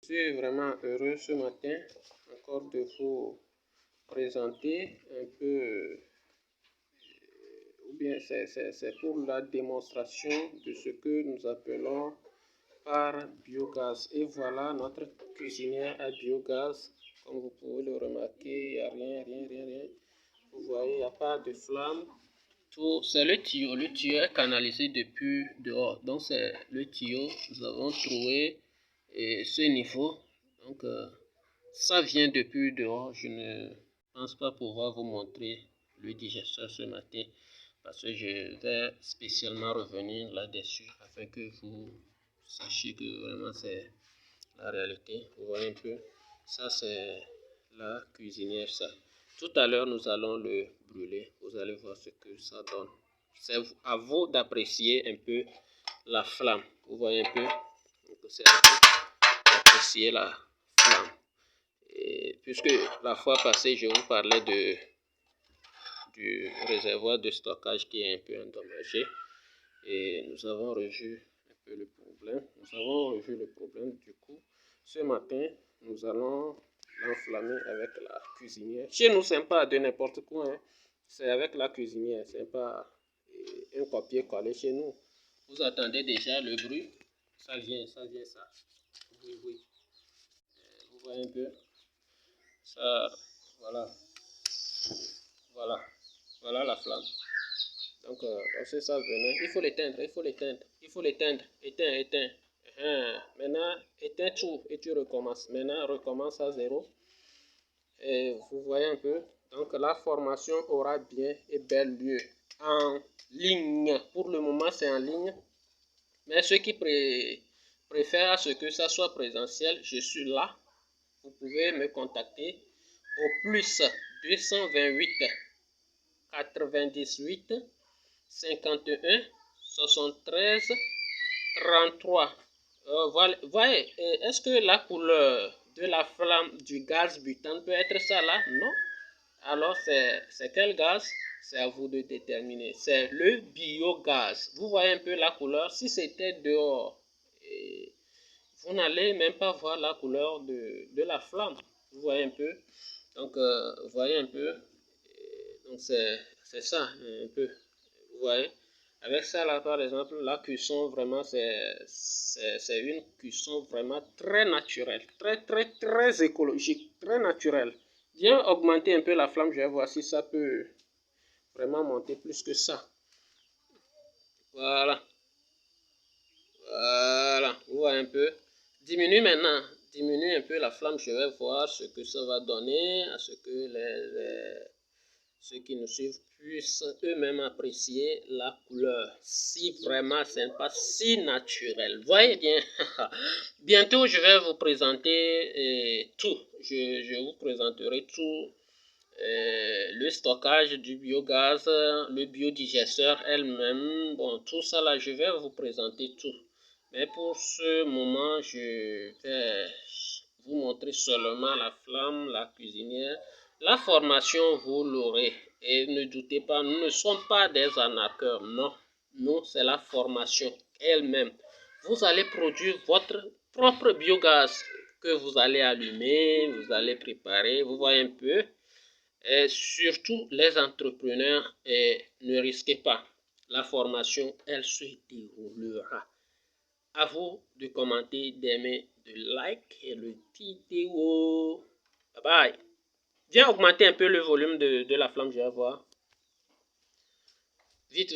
Je suis vraiment heureux ce matin encore de vous présenter un peu, ou bien c'est pour la démonstration de ce que nous appelons par biogaz. Et voilà notre cuisinière à biogaz. Comme vous pouvez le remarquer, il n'y a rien. Vous voyez, il n'y a pas de flamme. Tout, c'est le tuyau. Le tuyau est canalisé depuis dehors. Donc c'est le tuyau. Nous avons trouvé ce niveau. Donc ça vient depuis dehors. Je ne pense pas pouvoir vous montrer le digesteur ce matin parce que je vais spécialement revenir là-dessus afin que vous sachiez que vraiment c'est la réalité. Vous voyez un peu, ça c'est la cuisinière, ça. Tout à l'heure, nous allons le brûler. Vous allez voir ce que ça donne. C'est à vous d'apprécier un peu la flamme. Vous voyez un peu, c'est à vous d'apprécier la flamme. Et puisque la fois passée, je vous parlais du réservoir de stockage qui est un peu endommagé. Et nous avons revu un peu le problème. Du coup, ce matin, nous allons l'enflammer avec la cuisinière. Chez nous, c'est pas de n'importe quoi. Hein. C'est avec la cuisinière. C'est pas un copier-coller chez nous. Vous attendez déjà le bruit. Ça vient. Oui. Vous voyez un peu. Ça, voilà. Voilà la flamme. Donc, lorsque ça venait, il faut l'éteindre. Éteins. Maintenant, éteins tout et tu recommences. Maintenant, recommence à zéro. Et vous voyez un peu. Donc, la formation aura bien et bel lieu en ligne. Pour le moment, c'est en ligne. Mais ceux qui préfèrent à ce que ça soit présentiel, je suis là. Vous pouvez me contacter au plus 228 98 51 73 33. Voyez, est-ce que la couleur de la flamme du gaz butane peut être ça là? Non. Alors, c'est quel gaz? C'est à vous de déterminer. C'est le biogaz. Vous voyez un peu la couleur. Si c'était dehors, vous n'allez même pas voir la couleur de la flamme. Vous voyez un peu. Donc, vous voyez un peu. Donc, c'est ça, un peu. Vous voyez. Avec ça, là, par exemple, la cuisson, vraiment, c'est une cuisson vraiment très naturelle. Très écologique. Très naturelle. Viens augmenter un peu la flamme. Je vais voir si ça peut vraiment monter plus que ça. Voilà. Vous voyez un peu. Diminue maintenant. Diminue un peu la flamme. Je vais voir ce que ça va donner. À ce que ceux qui nous suivent puissent eux-mêmes apprécier la couleur. Si vraiment c'est pas si naturel. Voyez bien. Bientôt, je vais vous présenter tout. Je vous présenterai tout. Le stockage du biogaz, le biodigesteur elle-même, bon, tout ça là, je vais vous présenter tout. Mais pour ce moment, je vais vous montrer seulement la flamme, la cuisinière. La formation, vous l'aurez. Et ne doutez pas, nous ne sommes pas des arnaqueurs, non. Nous, c'est la formation elle-même. Vous allez produire votre propre biogaz que vous allez allumer, vous allez préparer, vous voyez un peu. Et surtout, les entrepreneurs, ne risquez pas. La formation, elle se déroulera. À vous de commenter, d'aimer, de liker le vidéo. Bye bye. Viens augmenter un peu le volume de la flamme, je vais voir. Vite.